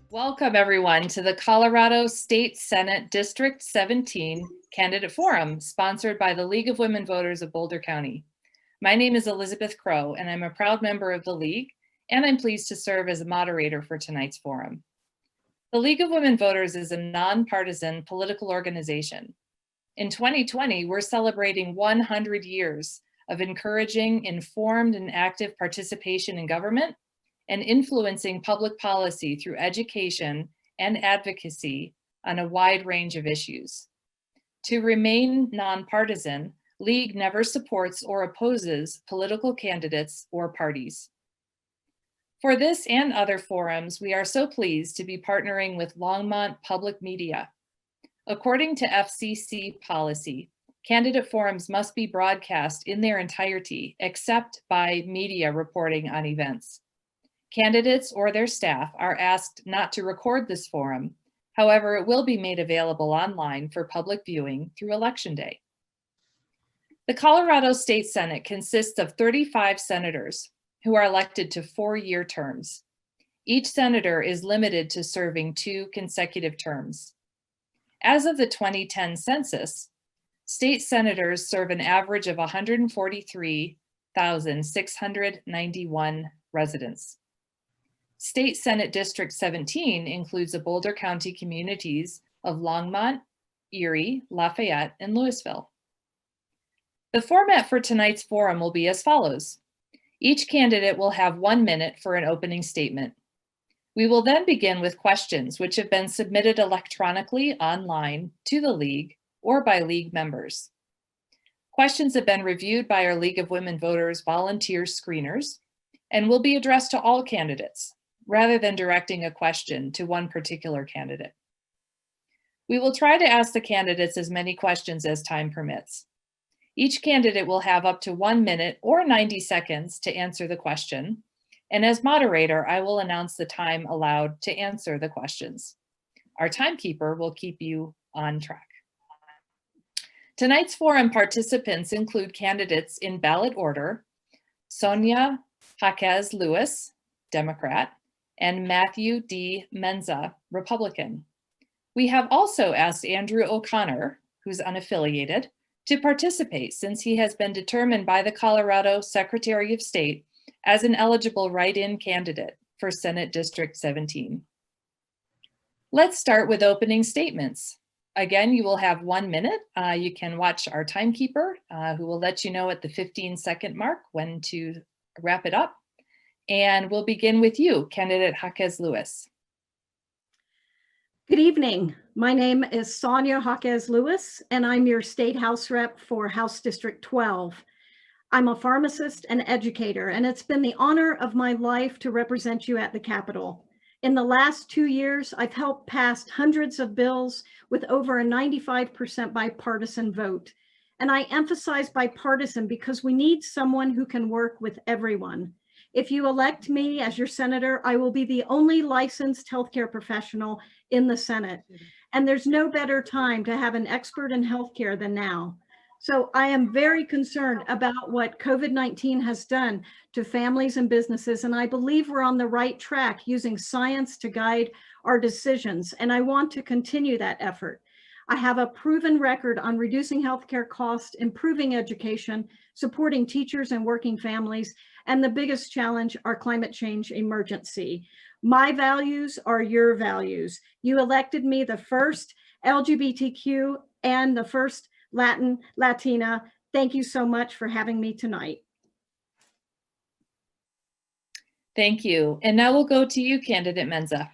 Welcome everyone to the Colorado State Senate District 17 Candidate Forum, sponsored by the League of Women Voters of Boulder County. My name is Elizabeth Crow, and I'm a proud member of the League, and I'm pleased to serve as a moderator for tonight's forum. The League of Women Voters is a nonpartisan political organization. In 2020, we're celebrating 100 years of encouraging informed and active participation in government and influencing public policy through education and advocacy on a wide range of issues. To remain nonpartisan, League never supports or opposes political candidates or parties. For this and other forums, we are so pleased to be partnering with Longmont Public Media. According to FCC policy, candidate forums must be broadcast in their entirety except by media reporting on events. Candidates or their staff are asked not to record this forum. However, it will be made available online for public viewing through Election Day. The Colorado State Senate consists of 35 senators who are elected to 4-year terms. Each senator is limited to serving 2 consecutive terms. As of the 2010 census, state senators serve an average of 143,691 residents. State Senate District 17 includes the Boulder County communities of Longmont, Erie, Lafayette, and Louisville. The format for tonight's forum will be as follows. Each candidate will have 1 minute for an opening statement. We will then begin with questions which have been submitted electronically online to the League or by League members. Questions have been reviewed by our League of Women Voters volunteer screeners and will be addressed to all candidates, rather than directing a question to one particular candidate. We will try to ask the candidates as many questions as time permits. Each candidate will have up to 1 minute or 90 seconds to answer the question, and as moderator, I will announce the time allowed to answer the questions. Our timekeeper will keep you on track. Tonight's forum participants include candidates in ballot order: Sonia Jacquez Lewis, Democrat, and Matthew D. Menza, Republican. We have also asked Andrew O'Connor, who's unaffiliated, to participate since he has been determined by the Colorado Secretary of State as an eligible write-in candidate for Senate District 17. Let's start with opening statements. Again, you will have 1 minute. You can watch our timekeeper, who will let you know at the 15-second mark when to wrap it up. And we'll begin with you, candidate Jacquez Lewis. Good evening. My name is Sonia Jacquez Lewis, and I'm your state House rep for House District 12. I'm a pharmacist and educator, and it's been the honor of my life to represent you at the Capitol. In the last 2 years, I've helped pass hundreds of bills with over a 95% bipartisan vote. And I emphasize bipartisan because we need someone who can work with everyone. If you elect me as your senator, I will be the only licensed healthcare professional in the Senate. And there's no better time to have an expert in healthcare than now. So I am very concerned about what COVID-19 has done to families and businesses. And I believe we're on the right track using science to guide our decisions. And I want to continue that effort. I have a proven record on reducing healthcare costs, improving education, supporting teachers and working families, and the biggest challenge, our climate change emergency. My values are your values. You elected me the first LGBTQ and the first Latina. Thank you so much for having me tonight. Thank you. And now we'll go to you, candidate Menza.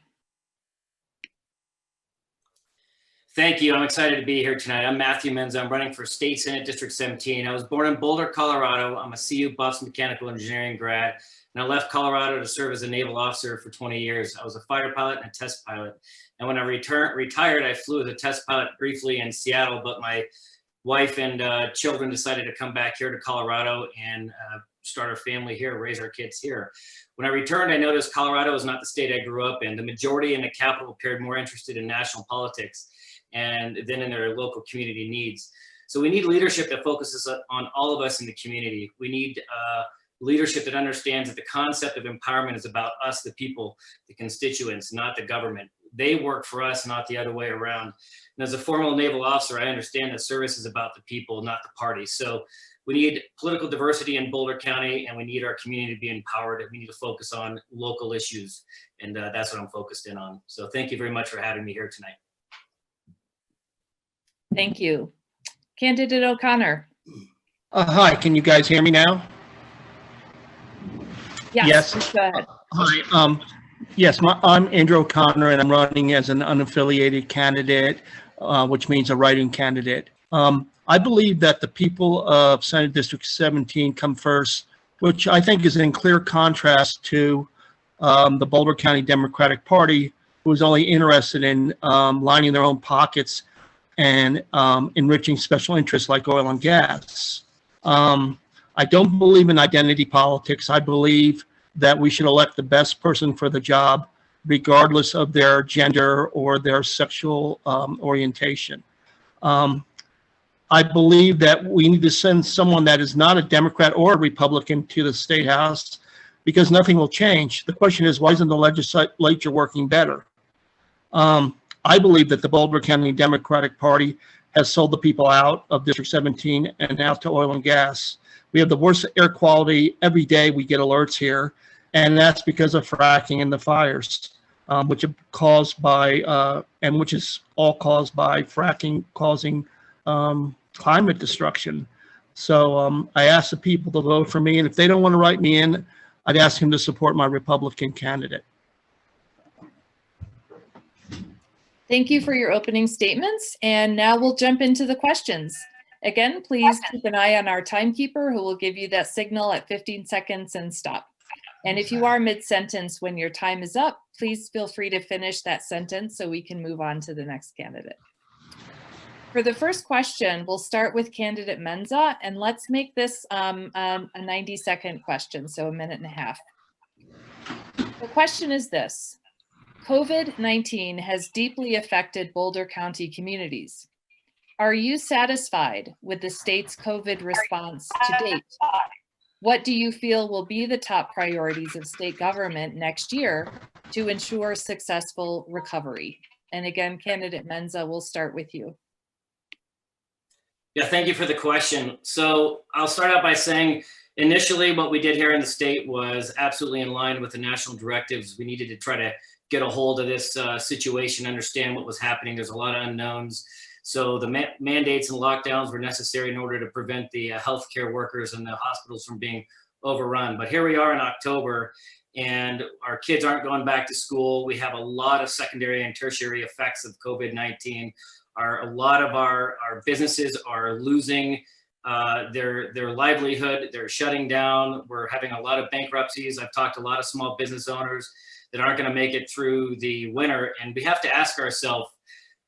Thank you. I'm excited to be here tonight. I'm Matthew Menza. I'm running for State Senate District 17. I was born in Boulder, Colorado. I'm a CU Buffs mechanical engineering grad, and I left Colorado to serve as a naval officer for 20 years. I was a fighter pilot and a test pilot. And when I retired, I flew as a test pilot briefly in Seattle, but my wife and children decided to come back here to Colorado and start our family here, raise our kids here. When I returned, I noticed Colorado is not the state I grew up in. The majority in the capital appeared more interested in national politics and then in their local community needs. So we need leadership that focuses on all of us in the community. We need leadership that understands that the concept of empowerment is about us, the people, the constituents, not the government. They work for us, not the other way around. And as a former naval officer, I understand that service is about the people, not the party. So we need political diversity in Boulder County, and we need our community to be empowered, and we need to focus on local issues. And that's what I'm focused in on. So thank you very much for having me here tonight. Thank you. Candidate O'Connor. Hi, can you guys hear me now? Yes. Yes. Go ahead. Hi, yes, I'm Andrew O'Connor, and I'm running as an unaffiliated candidate, which means a writing candidate. I believe that the people of Senate District 17 come first, which I think is in clear contrast to the Boulder County Democratic Party, who is only interested in lining their own pockets and enriching special interests like oil and gas. I don't believe in identity politics. I believe that we should elect the best person for the job, regardless of their gender or their sexual orientation. I believe that we need to send someone that is not a Democrat or a Republican to the State House, because nothing will change. The question is, why isn't the legislature working better? I believe that the Boulder County Democratic Party has sold the people out of District 17 and out to oil and gas. We have the worst air quality every day. We get alerts here, and that's because of fracking and the fires, which are caused by, and which is all caused by fracking causing climate destruction. So I ask the people to vote for me, and if they don't want to write me in, I'd ask them to support my Republican candidate. Thank you for your opening statements. And now we'll jump into the questions. Again, please keep an eye on our timekeeper, who will give you that signal at 15 seconds and stop. And if you are mid-sentence when your time is up, please feel free to finish that sentence so we can move on to the next candidate. For the first question, we'll start with candidate Menza, and let's make this a 90-second question, so a minute and a half. The question is this: COVID-19 has deeply affected Boulder County communities. Are you satisfied with the state's COVID response to date? What do you feel will be the top priorities of state government next year to ensure successful recovery? And again, candidate Menza, we'll start with you. Yeah, thank you for the question. So I'll start out by saying, initially what we did here in the state was absolutely in line with the national directives. We needed to try to get a hold of this situation, understand what was happening. There's a lot of unknowns. So the mandates and lockdowns were necessary in order to prevent the healthcare workers and the hospitals from being overrun. But here we are in October, and our kids aren't going back to school. We have a lot of secondary and tertiary effects of COVID-19. A lot of our businesses are losing their livelihood. They're shutting down. We're having a lot of bankruptcies. I've talked to a lot of small business owners that aren't going to make it through the winter. And we have to ask ourselves,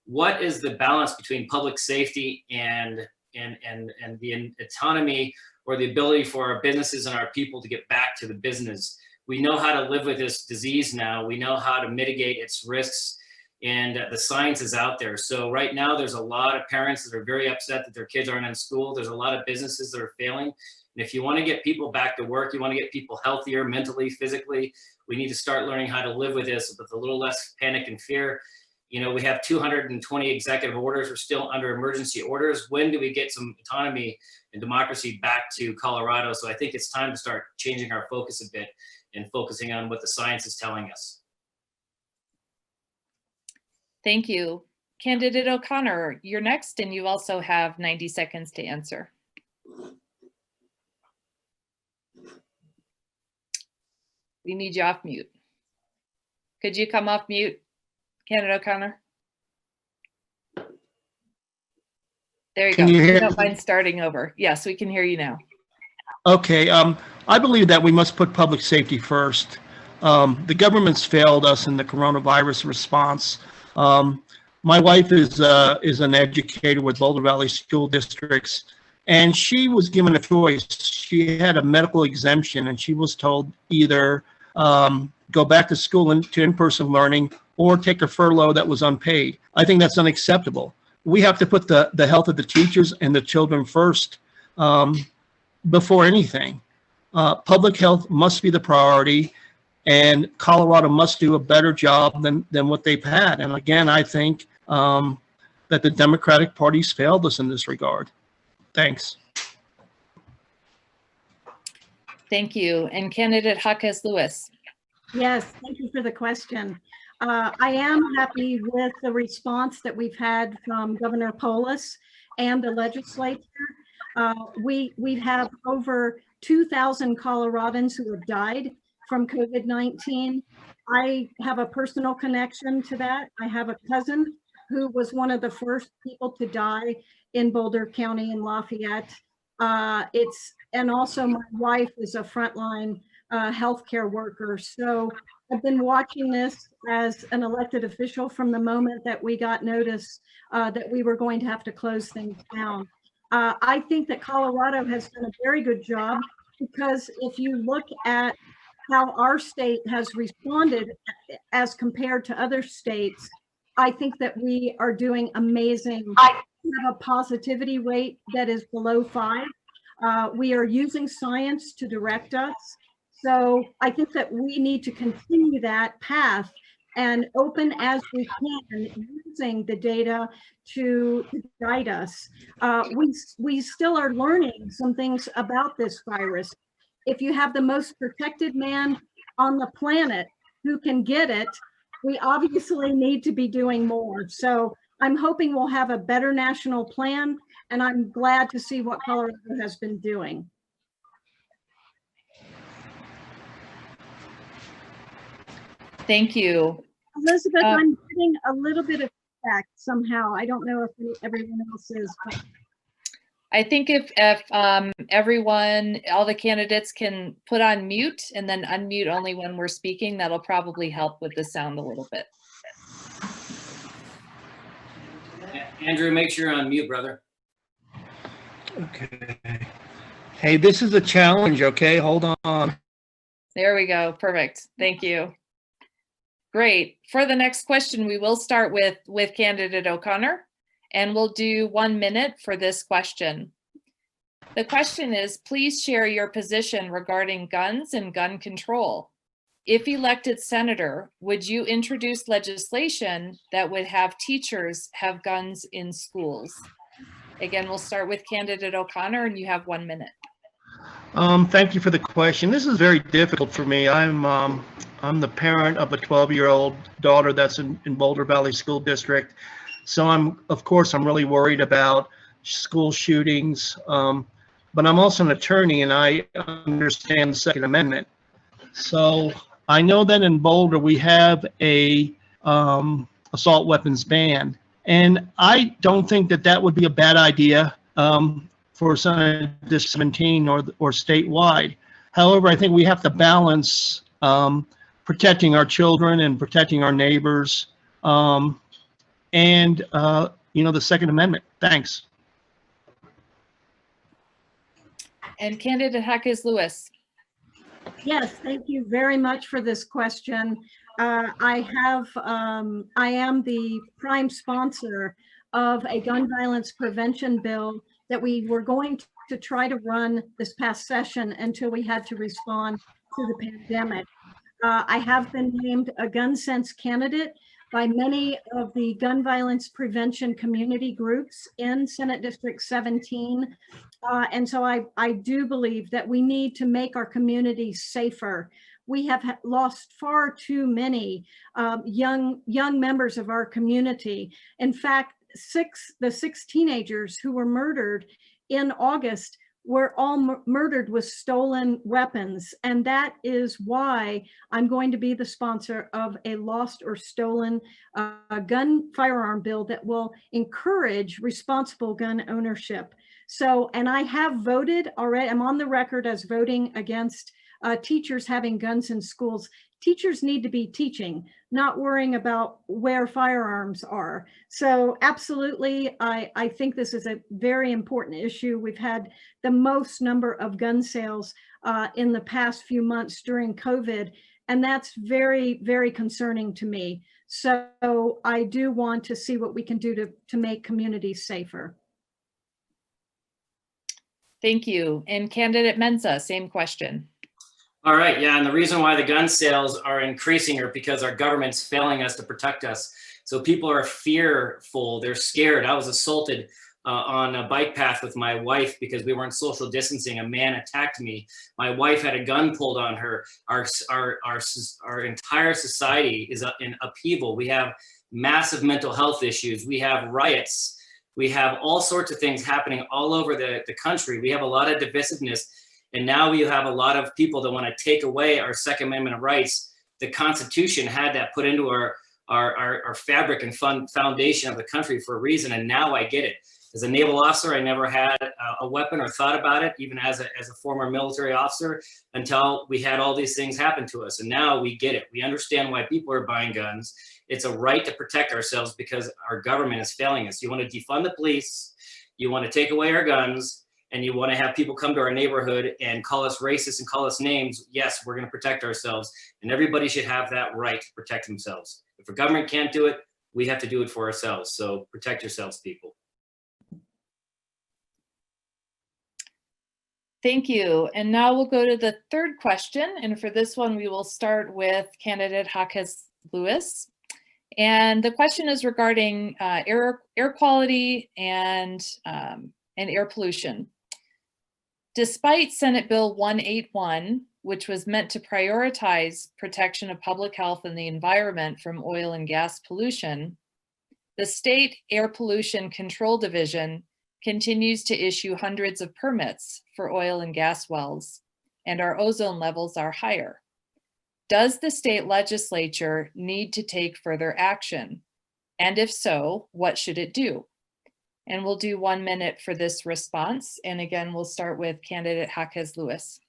what is the balance between public safety and the autonomy or the ability for our businesses and our people to get back to the business? We know how to live with this disease now. We know how to mitigate its risks, and the science is out there. So right now, there's a lot of parents that are very upset that their kids aren't in school. There's a lot of businesses that are failing. And if you want to get people back to work, you want to get people healthier mentally, physically, we need to start learning how to live with this with a little less panic and fear. You know, we have 220 executive orders. We're still under emergency orders. When do we get some autonomy and democracy back to Colorado? So I think it's time to start changing our focus a bit and focusing on what the science is telling us. Thank you. Candidate O'Connor, you're next, and you also have 90 seconds to answer. We need you off mute. Could you come off mute, Candidate O'Connor? There you go. Can you hear I don't me? mind starting over. Yes, we can hear you now. Okay, I believe that we must put public safety first. The government's failed us in the coronavirus response. My wife is an educator with Boulder Valley School Districts, and she was given a choice. She had a medical exemption, and she was told either go back to school and to in-person learning or take a furlough that was unpaid. I think that's unacceptable. We have to put the health of the teachers and the children first before anything. Public health must be the priority, and Colorado must do a better job than what they've had. And again, I think that the Democratic Party's failed us in this regard. Thanks. Thank you. And candidate Jacquez Lewis. Yes, thank you for the question. I am happy with the response that we've had from Governor Polis and the legislature. We have over 2,000 Coloradans who have died from COVID-19. I have a personal connection to that. I have a cousin who was one of the first people to die in Boulder County in Lafayette. And also my wife is a frontline healthcare worker. So I've been watching this as an elected official from the moment that we got notice that we were going to have to close things down. I think that Colorado has done a very good job, because if you look at how our state has responded as compared to other states, I think that we are doing amazing. We have a positivity rate that is below 5. We are using science to direct us. So I think that we need to continue that path and open as we can, using the data to guide us. We still are learning some things about this virus. If you have the most protected man on the planet who can get it, we obviously need to be doing more. So I'm hoping we'll have a better national plan, and I'm glad to see what Colorado has been doing. Thank you. Elizabeth, I'm getting a little bit of feedback somehow. I don't know if everyone else is. But I think if everyone, all the candidates can put on mute and then unmute only when we're speaking, that'll probably help with the sound a little bit. Andrew, make sure you're on mute, brother. Okay. Hey, this is a challenge, okay? Hold on. There we go. Perfect. Thank you. Great. For the next question, we will start with candidate O'Connor, and we'll do 1 minute for this question. The question is, please share your position regarding guns and gun control. If elected senator, would you introduce legislation that would have teachers have guns in schools? Again, we'll start with candidate O'Connor, and you have 1 minute. Thank you for the question. This is very difficult for me. I'm the parent of a 12-year-old daughter that's in Boulder Valley School District. So of course, I'm really worried about school shootings. But I'm also an attorney, and I understand the Second Amendment. So I know that in Boulder we have a assault weapons ban, and I don't think that would be a bad idea for Senate District 17 or statewide. However, I think we have to balance protecting our children and protecting our neighbors, and the Second Amendment. Thanks. And candidate Jacquez Lewis. yes, thank you very much for this question. I am the prime sponsor of a gun violence prevention bill that we were going to try to run this past session until we had to respond to the pandemic. I have been named a gun sense candidate by many of the gun violence prevention community groups in Senate District 17. And so I do believe that we need to make our communities safer. We have lost far too many young members of our community. In fact, the six teenagers who were murdered in August were all murdered with stolen weapons. And that is why I'm going to be the sponsor of a lost or stolen gun firearm bill that will encourage responsible gun ownership. So, and I have voted already, I'm on the record as voting against teachers having guns in schools. Teachers need to be teaching, not worrying about where firearms are. So absolutely, I think this is a very important issue. We've had the most number of gun sales in the past few months during COVID, and that's very, very concerning to me. So I do want to see what we can do to make communities safer. Thank you. And candidate Mensa, same question. All right, yeah, and the reason why the gun sales are increasing are because our government's failing us to protect us. So people are fearful, they're scared. I was assaulted on a bike path with my wife because we weren't social distancing. A man attacked me. My wife had a gun pulled on her. Our entire society is in upheaval. We have massive mental health issues. We have riots. We have all sorts of things happening all over the country. We have a lot of divisiveness. And now we have a lot of people that want to take away our Second Amendment rights. The Constitution had that put into our fabric and foundation of the country for a reason. And now I get it. As a naval officer, I never had a weapon or thought about it, even as a former military officer, until we had all these things happen to us. And now we get it. We understand why people are buying guns. It's a right to protect ourselves because our government is failing us. You want to defund the police, you want to take away our guns, and you want to have people come to our neighborhood and call us racist and call us names. Yes, we're going to protect ourselves. And everybody should have that right to protect themselves. If the government can't do it, we have to do it for ourselves. So protect yourselves, people. Thank you. And now we'll go to the third question. And for this one, we will start with candidate Jacquez Lewis. And the question is regarding air quality and air pollution. Despite Senate Bill 181, which was meant to prioritize protection of public health and the environment from oil and gas pollution, the State Air Pollution Control Division continues to issue hundreds of permits for oil and gas wells, and our ozone levels are higher. Does the state legislature need to take further action? And if so, what should it do? And we'll do 1 minute for this response. And again, we'll start with candidate Jacquez Lewis.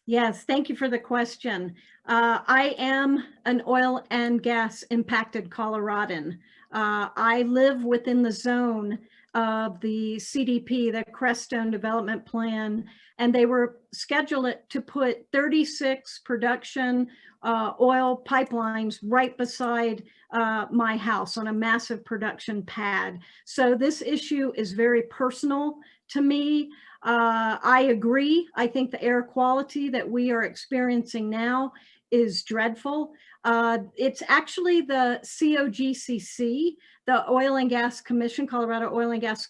Yes, thank you for the question. I am an oil and gas impacted Coloradan. I live within the zone of the CDP, the Crestone Development Plan, and they were scheduled to put 36 production oil pipelines right beside my house on a massive production pad. So this issue is very personal to me. I agree. I think the air quality that we are experiencing now is dreadful. It's actually the COGCC, the Oil and Gas Commission, Colorado Oil and Gas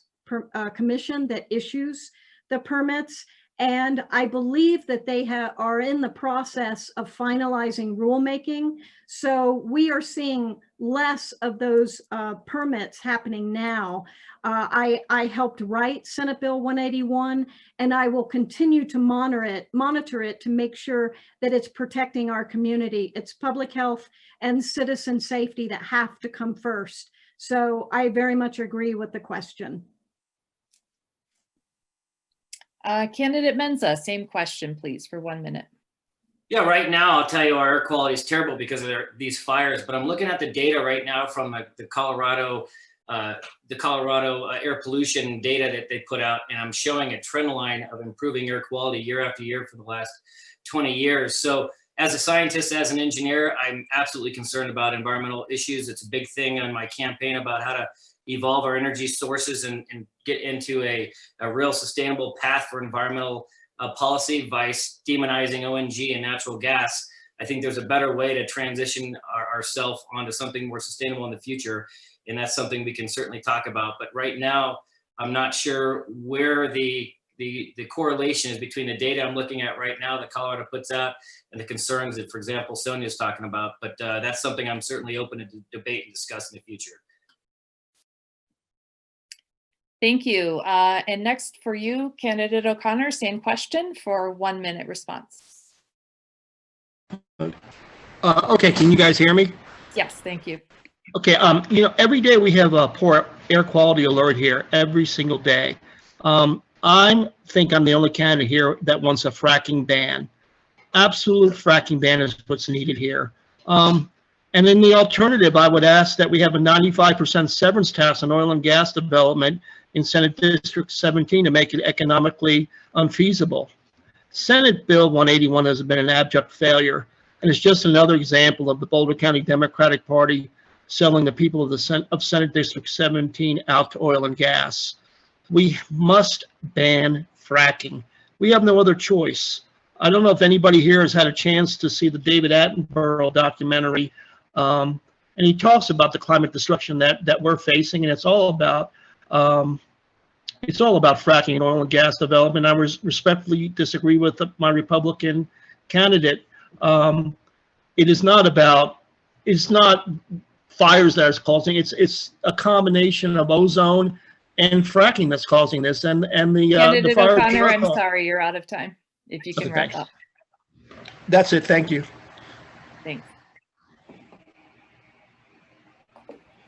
Commission, that issues the permits. And I believe that they are in the process of finalizing rulemaking. So we are seeing less of those permits happening now. I helped write Senate Bill 181, and I will continue to monitor it to make sure that it's protecting our community. It's public health and citizen safety that have to come first. So I very much agree with the question. Candidate Mensa, same question, please, for 1 minute. Yeah, right now, I'll tell you our air quality is terrible because of these fires, but I'm looking at the data right now from the Colorado air pollution data that they put out, and I'm showing a trend line of improving air quality year after year for the last 20 years. So as a scientist, as an engineer, I'm absolutely concerned about environmental issues. It's a big thing on my campaign about how to evolve our energy sources and get into a real sustainable path for environmental policy by demonizing ONG and natural gas. I think there's a better way to transition ourselves onto something more sustainable in the future. And that's something we can certainly talk about. But right now, I'm not sure where the correlation is between the data I'm looking at right now that Colorado puts out and the concerns that, for example, Sonia's talking about. But that's something I'm certainly open to debate and discuss in the future. Thank you. And next for you, candidate O'Connor, same question for 1 minute response. Okay, can you guys hear me? Yes, thank you. Okay, every day we have a poor air quality alert here, every single day. I think I'm the only candidate here that wants a fracking ban. Absolute fracking ban is what's needed here. And in the alternative, I would ask that we have a 95% severance tax on oil and gas development in Senate District 17 to make it economically unfeasible. Senate Bill 181 has been an abject failure, and it's just another example of the Boulder County Democratic Party selling the people of Senate District 17 out to oil and gas. We must ban fracking. We have no other choice. I don't know if anybody here has had a chance to see the David Attenborough documentary, and he talks about the climate destruction that we're facing, and it's all about fracking and oil and gas development. I respectfully disagree with my Republican candidate. It's not fires that is causing. It's a combination of ozone and fracking that's causing this. And the Candidate fire. O'Connor, I'm sorry, you're out of time. If you can Okay, wrap thanks. up. That's it. Thank you. Thanks.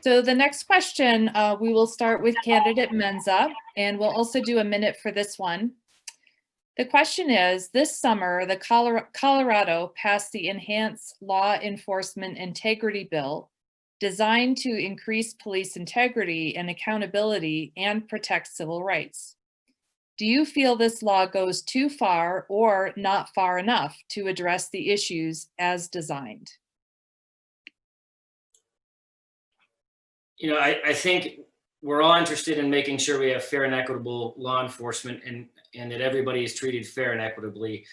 So the next question, we will start with candidate Menza, and we'll also do a minute for this one. The question is, this summer, the Colorado passed the Enhanced Law Enforcement Integrity Bill, designed to increase police integrity and accountability and protect civil rights. Do you feel this law goes too far or not far enough to address the issues as designed? You know, I think we're all interested in making sure we have fair and equitable law enforcement and that everybody is treated fair and equitably.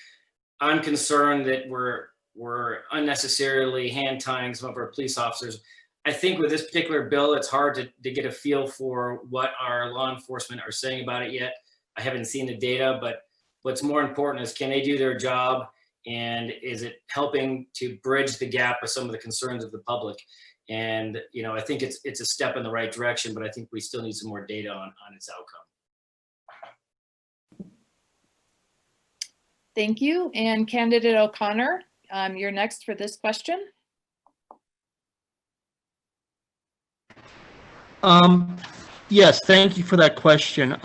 I'm concerned that we're unnecessarily hand tying some of our police officers. I think with this particular bill, it's hard to get a feel for what our law enforcement are saying about it yet. I haven't seen the data, but what's more important is, can they do their job? And is it helping to bridge the gap with some of the concerns of the public? And, you know, I think it's a step in the right direction, but I think we still need some more data on its outcome. Thank you. And candidate O'Connor, you're next for this question. Yes, thank you for that question.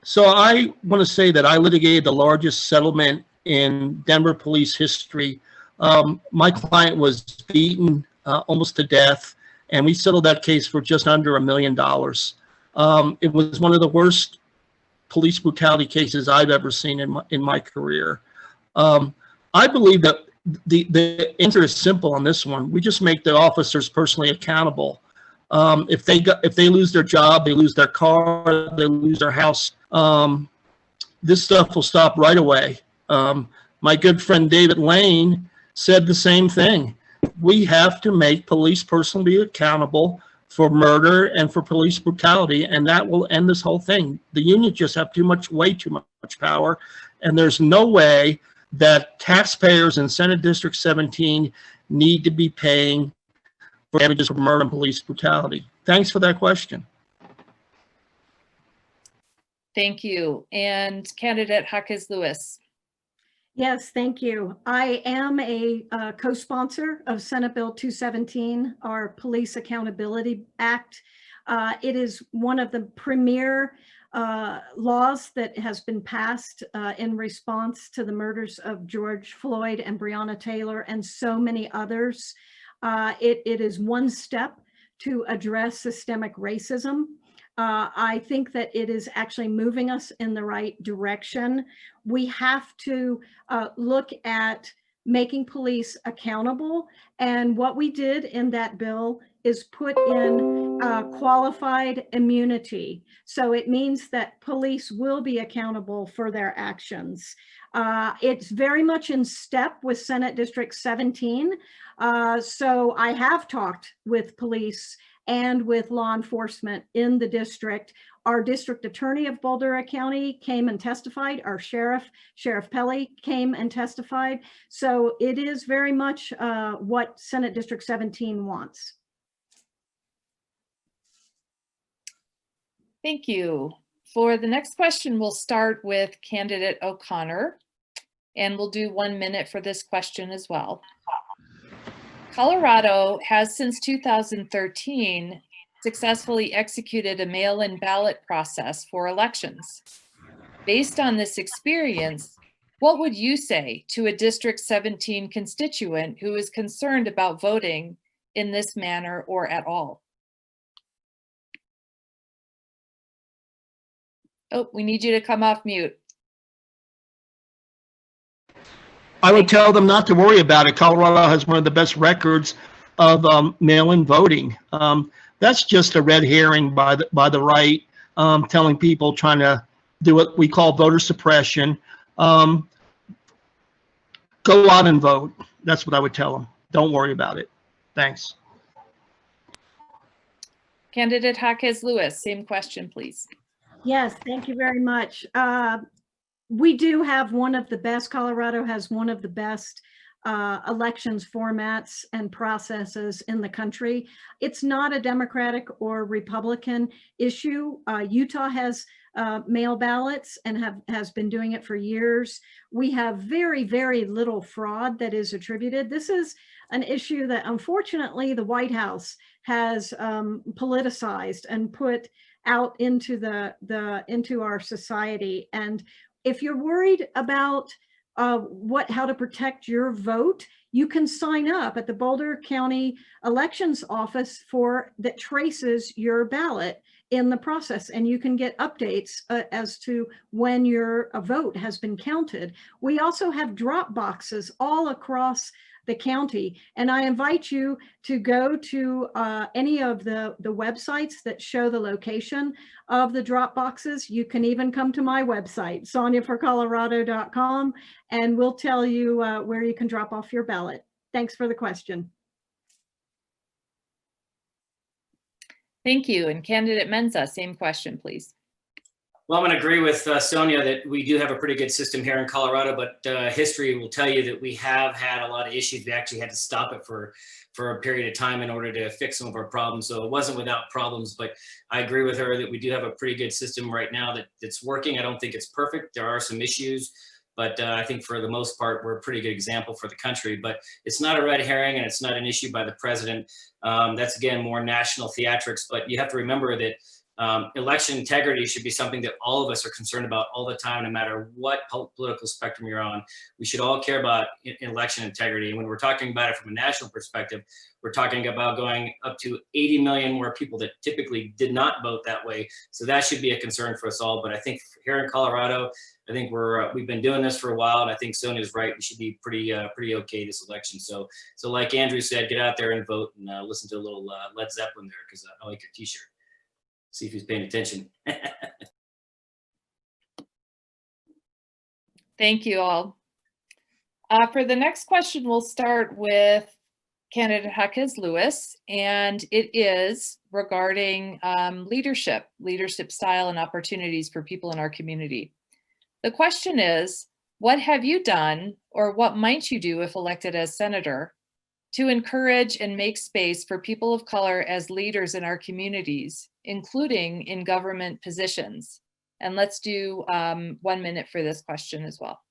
So I want to say that I litigated the largest settlement in Denver police history. My client was beaten almost to death, and we settled that case for just under $1 million. It was one of the worst police brutality cases I've ever seen in my career. I believe that the answer is simple on this one. We just make the officers personally accountable. If they lose their job, they lose their car, they lose their house, this stuff will stop right away. My good friend David Lane said the same thing. We have to make police personally accountable for murder and for police brutality, and that will end this whole thing. The unions just have way too much power, and there's no way that taxpayers in Senate District 17 need to be paying for damages for murder and police brutality. Thanks for that question. Thank you. And candidate Jacquez Lewis. Yes, thank you. I am a co-sponsor of Senate Bill 217, our Police Accountability Act. It is one of the premier laws that has been passed in response to the murders of George Floyd and Breonna Taylor and so many others. It is one step to address systemic racism. I think that it is actually moving us in the right direction. We have to look at making police accountable. And what we did in that bill is put in qualified immunity. So it means that police will be accountable for their actions. It's very much in step with Senate District 17. So I have talked with police and with law enforcement in the district. Our district attorney of Boulder County came and testified. Our Sheriff Pelley, came and testified. So it is very much what Senate District 17 wants. Thank you. For the next question, we'll start with candidate O'Connor, and we'll do 1 minute for this question as well. Colorado has since 2013 successfully executed a mail-in ballot process for elections. Based on this experience, what would you say to a District 17 constituent who is concerned about voting in this manner or at all? Oh, we need you to come off mute. I would tell them not to worry about it. Colorado has one of the best records of mail-in voting. That's just a red herring by the right, telling people, trying to do what we call voter suppression. Go out and vote. That's what I would tell them. Don't worry about it. Thanks. Candidate Jacquez Lewis, same question, please. Yes, thank you very much. We do have one of the best, Colorado has one of the best elections formats and processes in the country. It's not a Democratic or Republican issue. Utah has mail ballots and has been doing it for years. We have very, very little fraud that is attributed. This is an issue that unfortunately the White House has politicized and put out into into our society. And if you're worried about how to protect your vote, you can sign up at the Boulder County Elections Office that traces your ballot in the process, and you can get updates as to when your vote has been counted. We also have drop boxes all across the county, and I invite you to go to any of the websites that show the location of the drop boxes. You can even come to my website, soniaforcolorado.com, and we'll tell you where you can drop off your ballot. Thanks for the question. Thank you. And Candidate Menza, same question, please. Well, I'm going to agree with Sonia that we do have a pretty good system here in Colorado, but history will tell you that we have had a lot of issues. We actually had to stop it for a period of time in order to fix some of our problems. So it wasn't without problems, but I agree with her that we do have a pretty good system right now that's working. I don't think it's perfect. There are some issues, but I think for the most part, we're a pretty good example for the country. But it's not a red herring, and it's not an issue by the president. That's, again, more national theatrics. But you have to remember that election integrity should be something that all of us are concerned about all the time, no matter what political spectrum you're on. We should all care about election integrity. And when we're talking about it from a national perspective, we're talking about going up to 80 million more people that typically did not vote that way. So that should be a concern for us all. But I think here in Colorado, I think we've been doing this for a while, and I think Sonia's right. We should be pretty okay this election. So like Andrew said, get out there and vote, and listen to a little Led Zeppelin there, because I like your T-shirt. See if he's paying attention. Thank you all. For the next question, we'll start with candidate Jacquez Lewis, and it is regarding leadership style and opportunities for people in our community. The question is, what have you done, or what might you do if elected as senator, to encourage and make space for people of color as leaders in our communities, including in government positions? And let's do 1 minute for this question as well.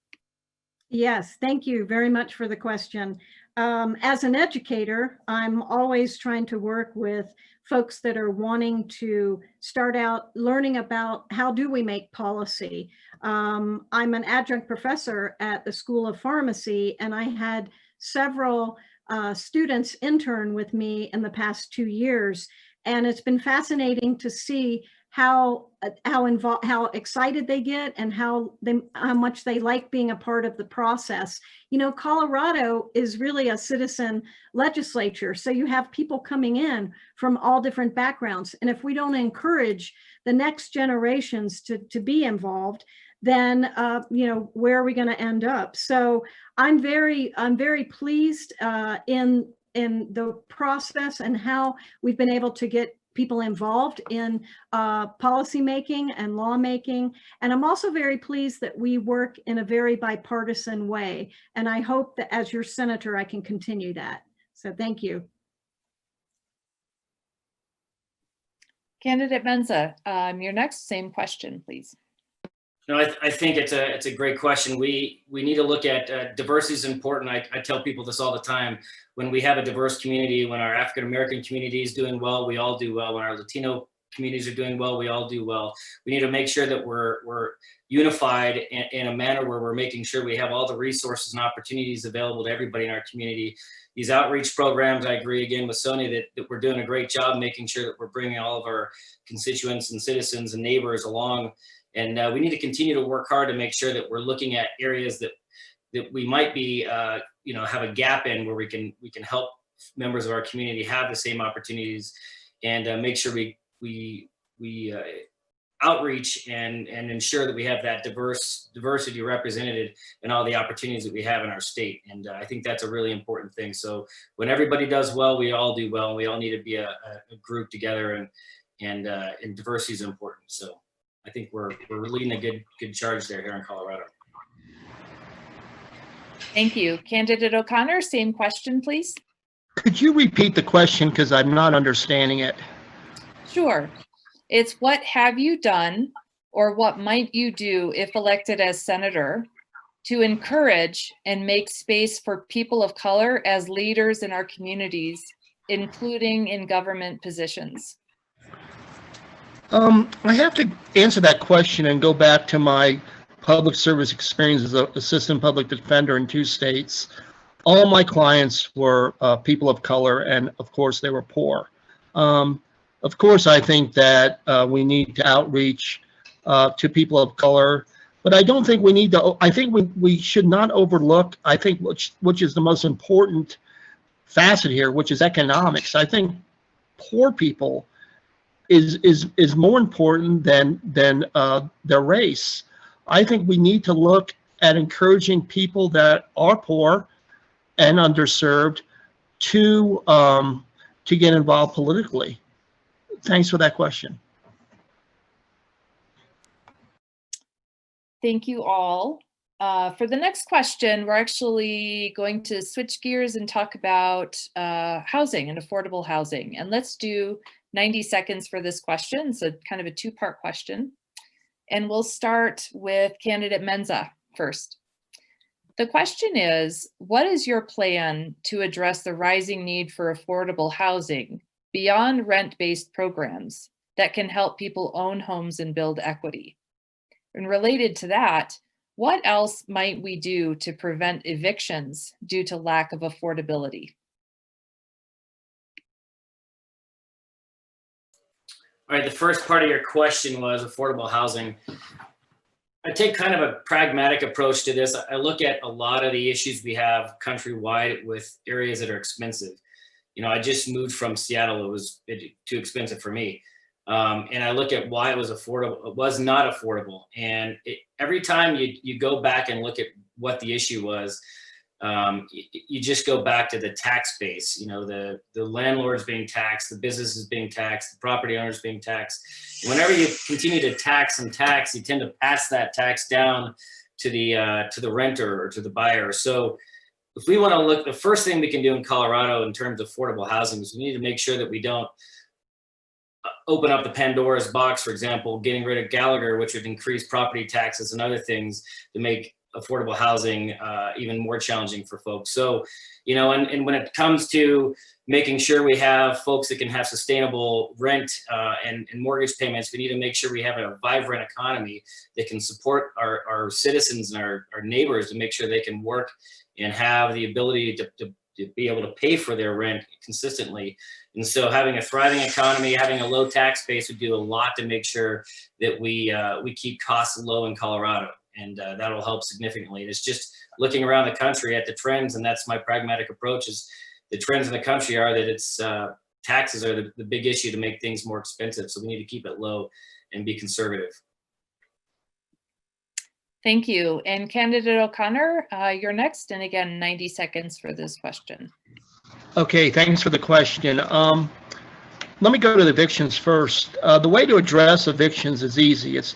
Yes, thank you very much for the question. As an educator, I'm always trying to work with folks that are wanting to start out learning about how do we make policy. I'm an adjunct professor at the School of Pharmacy, and I had several students intern with me in the past 2 years. And it's been fascinating to see how excited they get and how much they like being a part of the process. You know, Colorado is really a citizen legislature, so you have people coming in from all different backgrounds. And if we don't encourage the next generations to be involved, then you know, where are we going to end up? So I'm very pleased in the process and how we've been able to get people involved in policy making and lawmaking. And I'm also very pleased that we work in a very bipartisan way. And I hope that as your senator, I can continue that. So thank you. Candidate Menza, your next, same question, please. No, I think it's a great question. We need to look at diversity is important. I tell people this all the time. When we have a diverse community, when our African American community is doing well, we all do well. When our Latino communities are doing well, we all do well. We need to make sure that we're unified in a manner where we're making sure we have all the resources and opportunities available to everybody in our community. These outreach programs, I agree again with Sonia that we're doing a great job making sure that we're bringing all of our constituents and citizens and neighbors along. And we need to continue to work hard to make sure that we're looking at areas that we might be, you know, have a gap in, where we can help members of our community have the same opportunities, and make sure we outreach and ensure that we have that diversity represented in all the opportunities that we have in our state. And I think that's a really important thing. So when everybody does well, we all do well. We all need to be a group together, and diversity is important. So I think we're leading a good charge there here in Colorado. Thank you. Candidate O'Connor, same question, please. Could you repeat the question because I'm not understanding it? Sure. It's what have you done or what might you do if elected as senator to encourage and make space for people of color as leaders in our communities, including in government positions? I have to answer that question and go back to my public service experience as an assistant public defender in 2 states. All my clients were people of color, and of course they were poor. Of course, I think that we need to outreach to people of color, but I don't think we need to. I think we should not overlook, I think, which is the most important facet here, which is economics. I think poor people is more important than their race. I think we need to look at encouraging people that are poor and underserved to get involved politically. Thanks for that question. Thank you all. For the next question, we're actually going to switch gears and talk about housing and affordable housing. And let's do 90 seconds for this question. So kind of a 2-part question. And we'll start with candidate Menza first. The question is, what is your plan to address the rising need for affordable housing beyond rent-based programs that can help people own homes and build equity? And related to that, what else might we do to prevent evictions due to lack of affordability? All right, the first part of your question was affordable housing. I take kind of a pragmatic approach to this. I look at a lot of the issues we have countrywide with areas that are expensive. You know, I just moved from Seattle. It was too expensive for me. And I look at why it was affordable. It was not affordable. And every time you go back and look at what the issue was, you just go back to the tax base. You know, the landlords being taxed, the businesses being taxed, the property owners being taxed. Whenever you continue to tax and tax, you tend to pass that tax down to the renter or to the buyer. So if we want to look, the first thing we can do in Colorado in terms of affordable housing is we need to make sure that we don't open up the Pandora's box, for example, getting rid of Gallagher, which would increase property taxes and other things to make affordable housing even more challenging for folks. So, you know, and when it comes to making sure we have folks that can have sustainable rent and mortgage payments, we need to make sure we have a vibrant economy that can support our citizens and our neighbors to make sure they can work and have the ability to be able to pay for their rent consistently. And so having a thriving economy, having a low tax base would do a lot to make sure that we keep costs low in Colorado. And that'll help significantly. It's just looking around the country at the trends, and that's my pragmatic approach, is the trends in the country are that it's taxes are the big issue to make things more expensive. So we need to keep it low and be conservative. Thank you. And candidate O'Connor, you're next. And again, 90 seconds for this question. Okay, thanks for the question. Let me go to the evictions first. The way to address evictions is easy. It's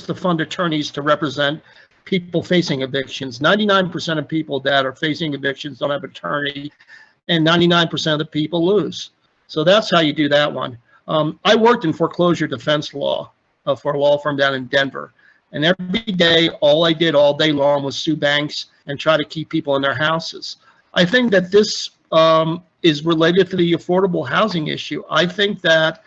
to fund attorneys to represent people facing evictions. 99% of people that are facing evictions don't have an attorney, and 99% of the people lose. So that's how you do that one. I worked in foreclosure defense law for a law firm down in Denver. And every day, all I did all day long was sue banks and try to keep people in their houses. I think that this is related to the affordable housing issue. I think that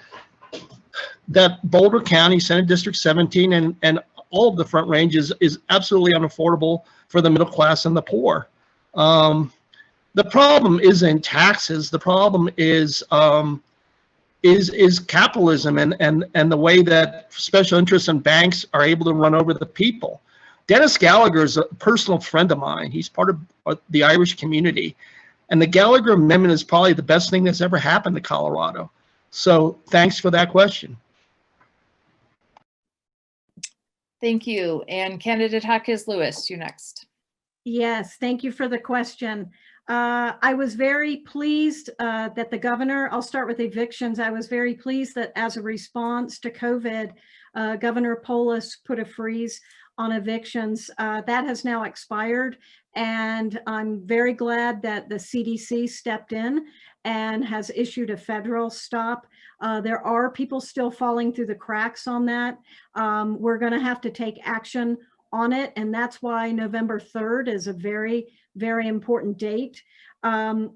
Boulder County, Senate District 17, and all of the Front Range is absolutely unaffordable for the middle class and the poor. The problem isn't taxes. The problem is capitalism and the way that special interests and banks are able to run over the people. Dennis Gallagher is a personal friend of mine. He's part of the Irish community. And the Gallagher Amendment is probably the best thing that's ever happened to Colorado. So thanks for that question. Thank you. And candidate Jacquez Lewis, you're next. Yes, thank you for the question. I was very pleased that the governor, I'll start with evictions. I was very pleased that as a response to COVID, Governor Polis put a freeze on evictions. That has now expired. And I'm very glad that the CDC stepped in and has issued a federal stop. There are people still falling through the cracks on that. We're going to have to take action on it. And that's why November 3rd is a very, very important date.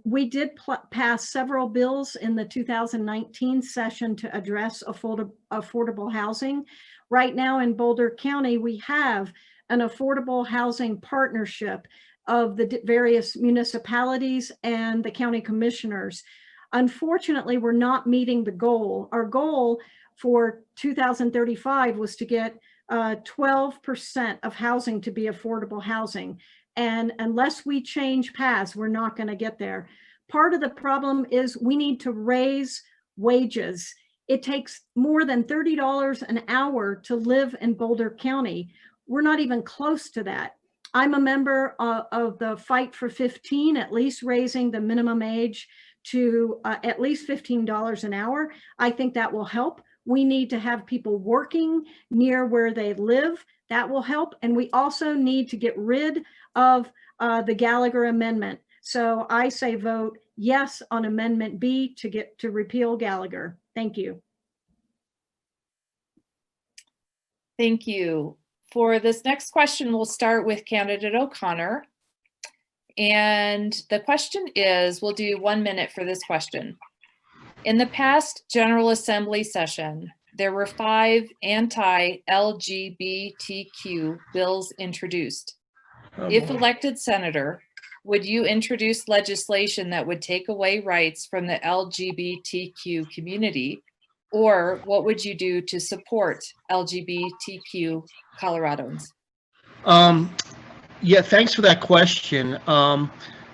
We did pass several bills in the 2019 session to address affordable housing. Right now in Boulder County, we have an affordable housing partnership of the various municipalities and the county commissioners. Unfortunately, we're not meeting the goal. Our goal for 2035 was to get 12% of housing to be affordable housing. And unless we change paths, we're not going to get there. Part of the problem is we need to raise wages. It takes more than $30 an hour to live in Boulder County. We're not even close to that. I'm a member of the Fight for 15, at least raising the minimum age to at least $15 an hour. I think that will help. We need to have people working near where they live. That will help. And we also need to get rid of the Gallagher Amendment. So I say vote yes on Amendment B to repeal Gallagher. Thank you. Thank you. For this next question, we'll start with candidate O'Connor. And the question is, we'll do 1 minute for this question. In the past General Assembly session, there were 5 anti-LGBTQ bills introduced. If elected senator, would you introduce legislation that would take away rights from the LGBTQ community? Or what would you do to support LGBTQ Coloradans? Yeah, thanks for that question.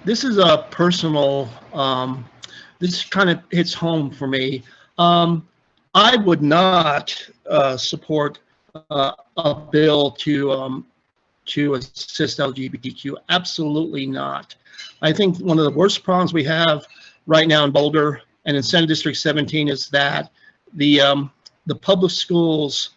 This is a personal, this kind of hits home for me. I would not support a bill to assist LGBTQ. Absolutely not. I think one of the worst problems we have right now in Boulder and in Senate District 17 is that the public schools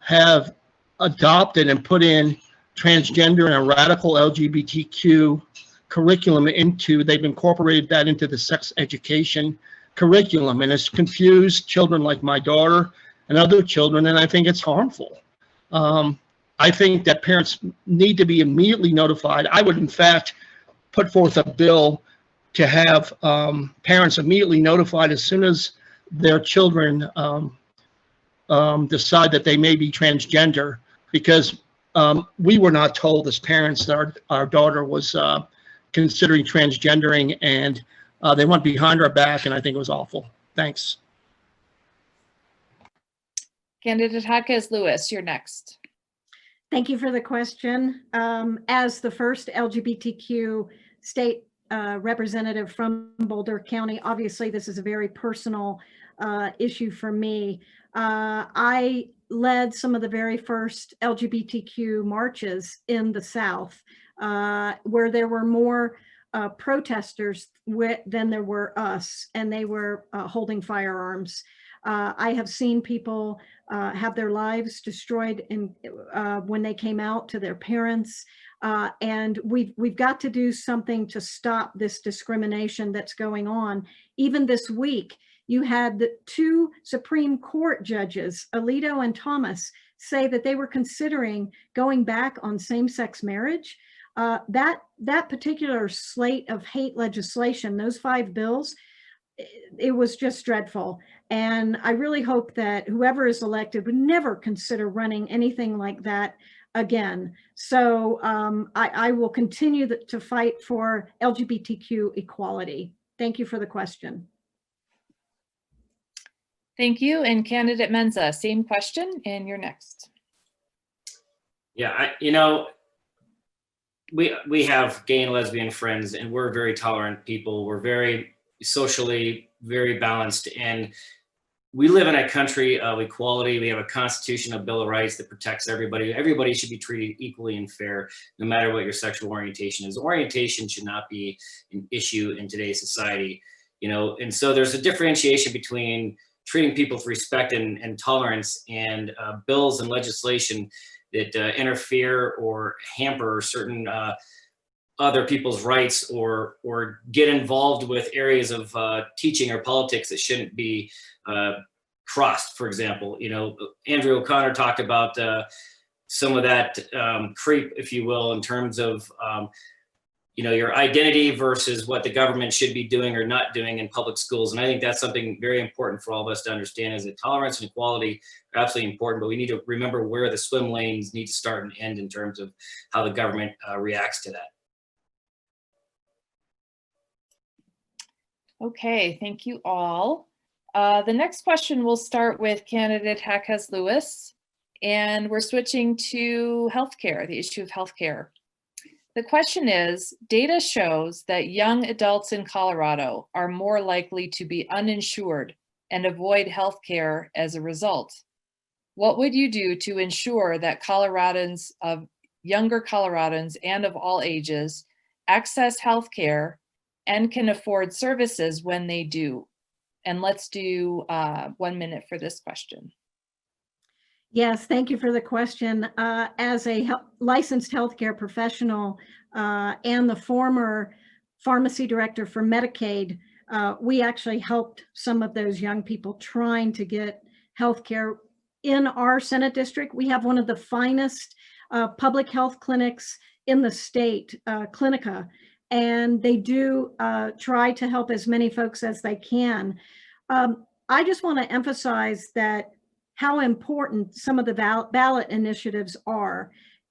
have adopted and put in transgender and a radical LGBTQ curriculum they've incorporated that into the sex education curriculum, and it's confused children like my daughter and other children, and I think it's harmful. I think that parents need to be immediately notified. I would, in fact, put forth a bill to have parents immediately notified as soon as their children decide that they may be transgender, because we were not told as parents that our daughter was considering transgendering, and they went behind our back, and I think it was awful. Thanks. Candidate Jacquez Lewis, you're next. Thank you for the question. As the first LGBTQ state representative from Boulder County, obviously this is a very personal issue for me. I led some of the very first LGBTQ marches in the South, where there were more protesters than there were us, and they were holding firearms. I have seen people have their lives destroyed when they came out to their parents, and we've got to do something to stop this discrimination that's going on. Even this week, you had the 2 Supreme Court judges, Alito and Thomas, say that they were considering going back on same-sex marriage. That particular slate of hate legislation, those 5 bills, it was just dreadful. And I really hope that whoever is elected would never consider running anything like that again. So I will continue to fight for LGBTQ equality. Thank you for the question. Thank you. And candidate Menza, same question, and you're next. Yeah, we have gay and lesbian friends, and we're very tolerant people. We're very socially very balanced, and we live in a country of equality. We have a constitution, a bill of rights that protects everybody. Everybody should be treated equally and fair, no matter what your sexual orientation is. Orientation should not be an issue in today's society, you know. And so there's a differentiation between treating people with respect and tolerance, and bills and legislation that interfere or hamper certain other people's rights, or get involved with areas of teaching or politics that shouldn't be crossed. For example, you know, Andrew O'Connor talked about some of that creep, if you will, in terms of you know, your identity versus what the government should be doing or not doing in public schools. And I think that's something very important for all of us to understand, is that tolerance and equality are absolutely important, but we need to remember where the swim lanes need to start and end in terms of how the government reacts to that. Okay, thank you all. The next question will start with candidate Jacquez Lewis, and we're switching to healthcare, the issue of healthcare. The question is, data shows that young adults in Colorado are more likely to be uninsured and avoid healthcare as a result. What would you do to ensure that Coloradans, of younger Coloradans and of all ages, access healthcare and can afford services when they do? And let's do 1 minute for this question. Yes, thank you for the question. As a licensed healthcare professional and the former pharmacy director for Medicaid, we actually helped some of those young people trying to get healthcare in our Senate district. We have one of the finest public health clinics in the state, Clinica, and they do try to help as many folks as they can. I just want to emphasize that how important some of the ballot initiatives are.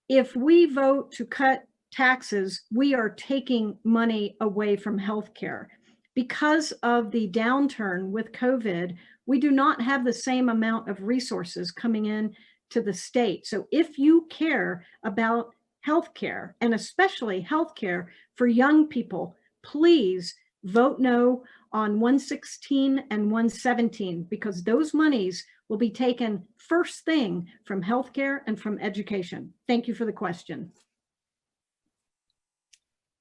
If we vote to cut taxes, we are taking money away from healthcare. Because of the downturn with COVID, we do not have the same amount of resources coming in to the state. So if you care about healthcare, and especially healthcare for young people, please vote no on 116 and 117, because those monies will be taken first thing from healthcare and from education. Thank you for the question.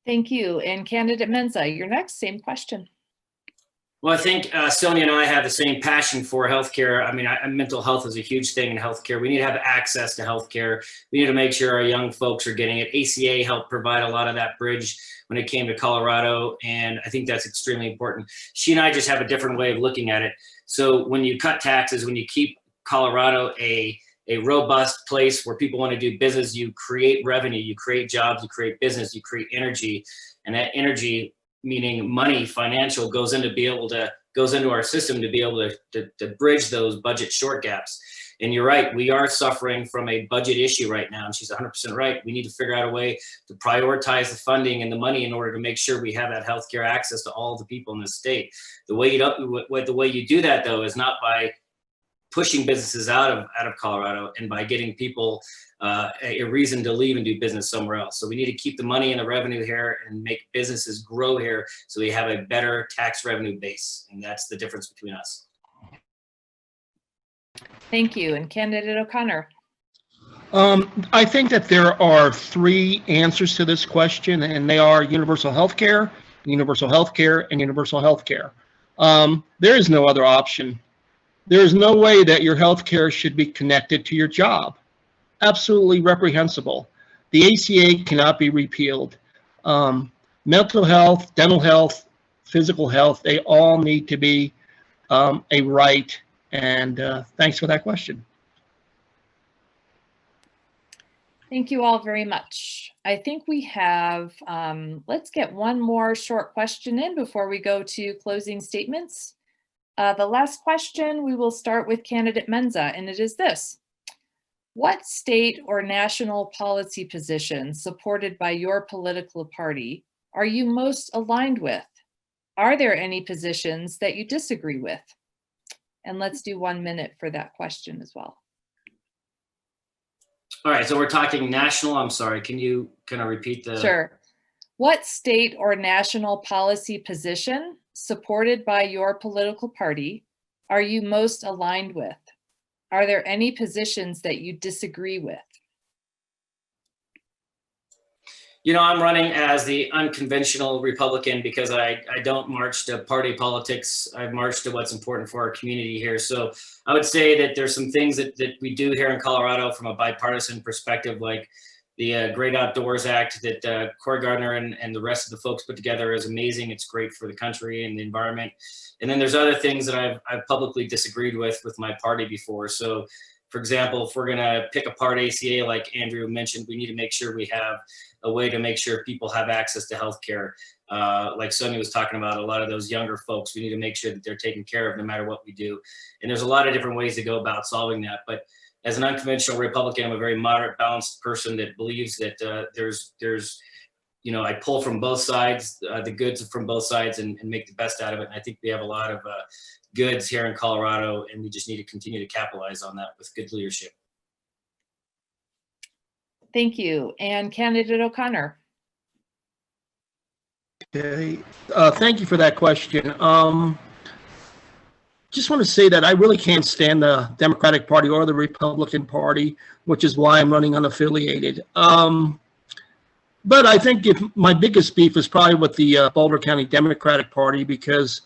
Thank you. And candidate Menza, you're next, same question. Well, I think Sonia and I have the same passion for healthcare. I mean, mental health is a huge thing in healthcare. We need to have access to healthcare. We need to make sure our young folks are getting it. ACA helped provide a lot of that bridge when it came to Colorado, and I think that's extremely important. She and I just have a different way of looking at it. So when you cut taxes, when you keep Colorado a robust place where people want to do business, you create revenue, you create jobs, you create business, you create energy, and that energy, meaning money, financial, goes into our system to be able to bridge those budget short gaps. And you're right, we are suffering from a budget issue right now, and she's 100% right. We need to figure out a way to prioritize the funding and the money in order to make sure we have that healthcare access to all the people in the state. The way you do that, though, is not by pushing businesses out of Colorado and by getting people a reason to leave and do business somewhere else. So we need to keep the money and the revenue here and make businesses grow here so we have a better tax revenue base. And that's the difference between us. Thank you. And candidate O'Connor. I think that there are three answers to this question, and they are universal health care, and universal health care. There is no other option. There is no way that your health care should be connected to your job. Absolutely reprehensible. The ACA cannot be repealed. Mental health, dental health, physical health, they all need to be a right. And thanks for that question. Thank you all very much. I think we have, let's get one more short question in before we go to closing statements. The last question, we will start with candidate Menza, and it is this. What state or national policy position supported by your political party are you most aligned with? Are there any positions that you disagree with? And let's do 1 minute for that question as well. All right, so we're talking national. I'm sorry, can you kind of repeat the? Sure. What state or national policy position supported by your political party are you most aligned with? Are there any positions that you disagree with? You know, I'm running as the unconventional Republican because I don't march to party politics. I march to what's important for our community here. So I would say that there's some things that we do here in Colorado from a bipartisan perspective, like the Great Outdoors Act that Cory Gardner and the rest of the folks put together is amazing. It's great for the country and the environment. And then there's other things that I've publicly disagreed with my party before. So for example, if we're gonna pick apart ACA, like Andrew mentioned, we need to make sure we have a way to make sure people have access to healthcare. Like Sonia was talking about, a lot of those younger folks, we need to make sure that they're taken care of no matter what we do. And there's a lot of different ways to go about solving that. But as an unconventional Republican, I'm a very moderate, balanced person that believes that there's, you know, I pull from both sides, the goods from both sides and make the best out of it. And I think we have a lot of goods here in Colorado, and we just need to continue to capitalize on that with good leadership. Thank you. And Candidate O'Connor. Okay, thank you for that question. Just want to say that I really can't stand the Democratic Party or the Republican Party, which is why I'm running unaffiliated. But I think my biggest beef is probably with the Boulder County Democratic Party, because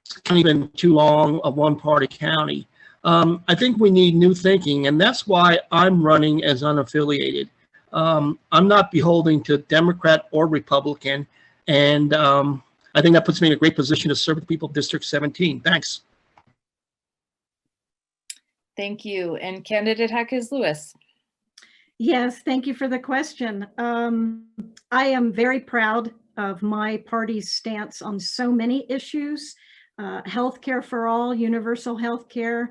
it's kind of been too long a one-party county. I think we need new thinking, and that's why I'm running as unaffiliated. I'm not beholden to Democrat or Republican, and I think that puts me in a great position to serve the people of District 17. Thanks. Thank you. And Candidate Jacquez Lewis. Yes, thank you for the question. I am very proud of my party's stance on so many issues, healthcare for all, universal healthcare,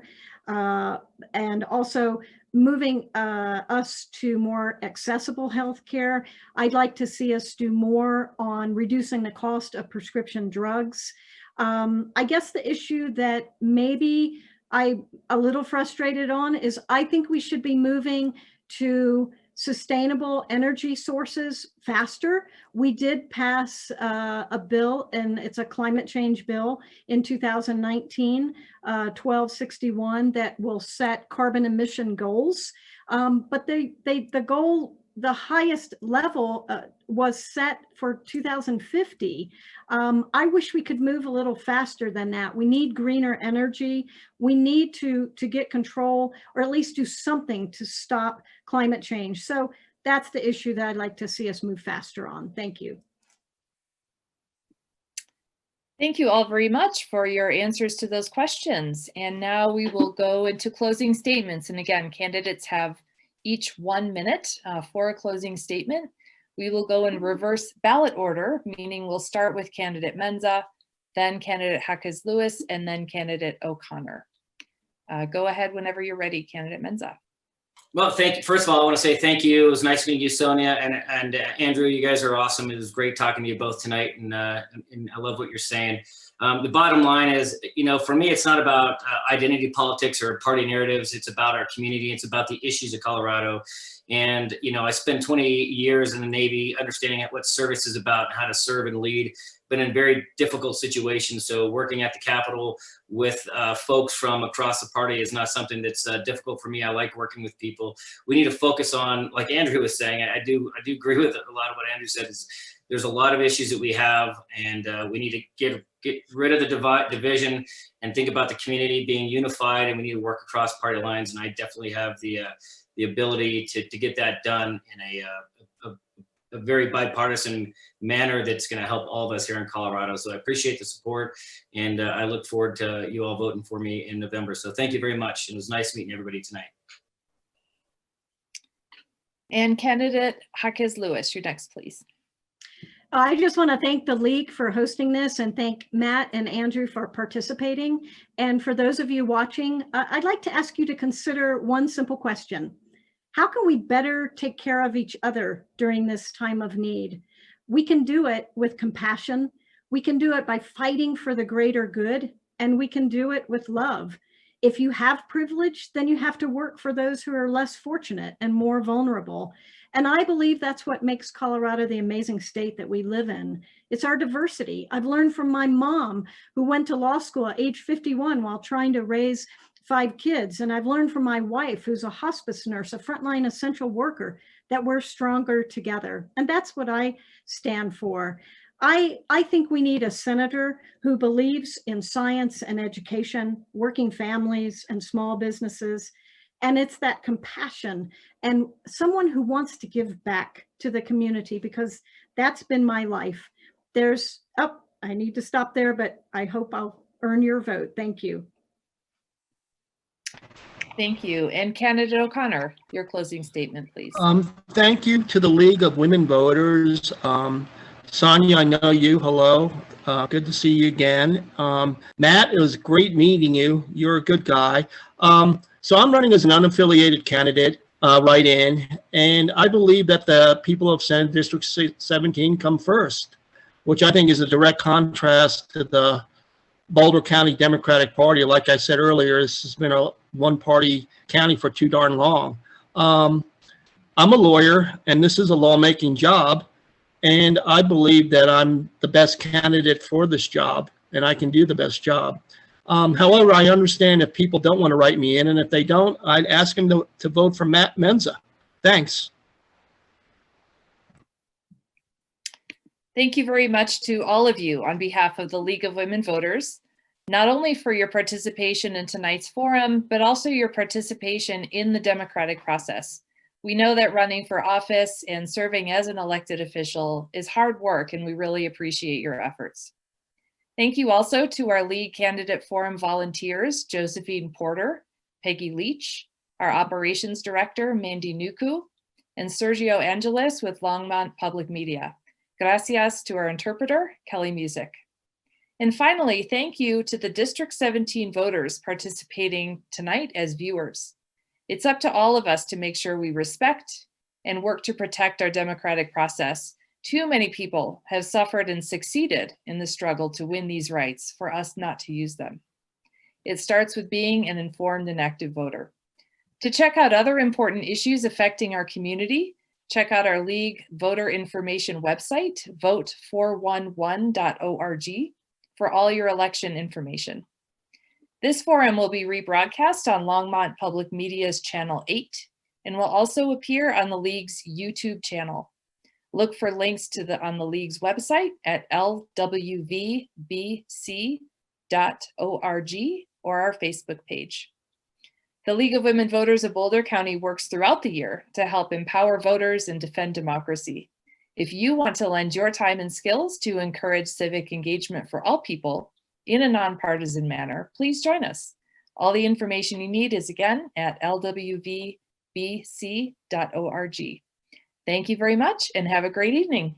and also moving us to more accessible healthcare. I'd like to see us do more on reducing the cost of prescription drugs. I guess the issue that maybe I'm a little frustrated on is I think we should be moving to sustainable energy sources faster. We did pass a bill, and it's a climate change bill in 2019, 1261, that will set carbon emission goals. But the goal, the highest level was set for 2050. I wish we could move a little faster than that. We need greener energy. We need to get control, or at least do something to stop climate change. So that's the issue that I'd like to see us move faster on. Thank you. Thank you all very much for your answers to those questions. And now we will go into closing statements. And again, candidates have each 1 minute for a closing statement. We will go in reverse ballot order, meaning we'll start with Candidate Menza, then Candidate Jacquez Lewis, and then Candidate O'Connor. Go ahead whenever you're ready, Candidate Menza. Well, thank you. First of all, I want to say thank you. It was nice meeting you, Sonia, and Andrew. You guys are awesome. It was great talking to you both tonight, and I love what you're saying. The bottom line is, you know, for me, it's not about identity politics or party narratives. It's about our community. It's about the issues of Colorado. And, you know, I spent 20 years in the Navy understanding what service is about, how to serve and lead, but in very difficult situations. So working at the Capitol with folks from across the party is not something that's difficult for me. I like working with people. We need to focus on, like Andrew was saying, I do agree with a lot of what Andrew said. Is there's a lot of issues that we have, and we need to get rid of the division and think about the community being unified, and we need to work across party lines. And I definitely have the ability to get that done in a very bipartisan manner that's going to help all of us here in Colorado. So I appreciate the support, and I look forward to you all voting for me in November. So thank you very much. It was nice meeting everybody tonight. And Candidate Jacquez Lewis, you're next, please. I just want to thank the League for hosting this, and thank Matt and Andrew for participating. And for those of you watching, I'd like to ask you to consider one simple question. How can we better take care of each other during this time of need? We can do it with compassion. We can do it by fighting for the greater good, and we can do it with love. If you have privilege, then you have to work for those who are less fortunate and more vulnerable. And I believe that's what makes Colorado the amazing state that we live in. It's our diversity. I've learned from my mom, who went to law school at age 51 while trying to raise 5 kids. And I've learned from my wife, who's a hospice nurse, a frontline essential worker, that we're stronger together. And that's what I stand for. I think we need a senator who believes in science and education, working families and small businesses. And it's that compassion and someone who wants to give back to the community, because that's been my life. I need to stop there, but I hope I'll earn your vote. Thank you. Thank you. And Candidate O'Connor, your closing statement, please. Thank you to the League of Women Voters. Sonia, I know you. Hello. Good to see you again. Matt, it was great meeting you. You're a good guy. So I'm running as an unaffiliated candidate, write-in, and I believe that the people of Senate District 17 come first, which I think is a direct contrast to the Boulder County Democratic Party. Like I said earlier, this has been a one-party county for too darn long. I'm a lawyer, and this is a lawmaking job, and I believe that I'm the best candidate for this job, and I can do the best job. However, I understand if people don't want to write me in, and if they don't, I'd ask them to vote for Matt Menza. Thanks. Thank you very much to all of you on behalf of the League of Women Voters, not only for your participation in tonight's forum, but also your participation in the democratic process. We know that running for office and serving as an elected official is hard work, and we really appreciate your efforts. Thank you also to our League Candidate Forum volunteers, Josephine Porter, Peggy Leach, our Operations Director, Mandy Nuku, and Sergio Angeles with Longmont Public Media. Gracias to our interpreter, Kelly Music. And finally, thank you to the District 17 voters participating tonight as viewers. It's up to all of us to make sure we respect and work to protect our democratic process. Too many people have suffered and succeeded in the struggle to win these rights for us not to use them. It starts with being an informed and active voter. To check out other important issues affecting our community, check out our League voter information website, vote411.org, for all your election information. This forum will be rebroadcast on Longmont Public Media's Channel 8 and will also appear on the League's YouTube channel. Look for links on the League's website at lwvbc.org or our Facebook page. The League of Women Voters of Boulder County works throughout the year to help empower voters and defend democracy. If you want to lend your time and skills to encourage civic engagement for all people in a nonpartisan manner, please join us. All the information you need is again at lwvbc.org. Thank you very much and have a great evening.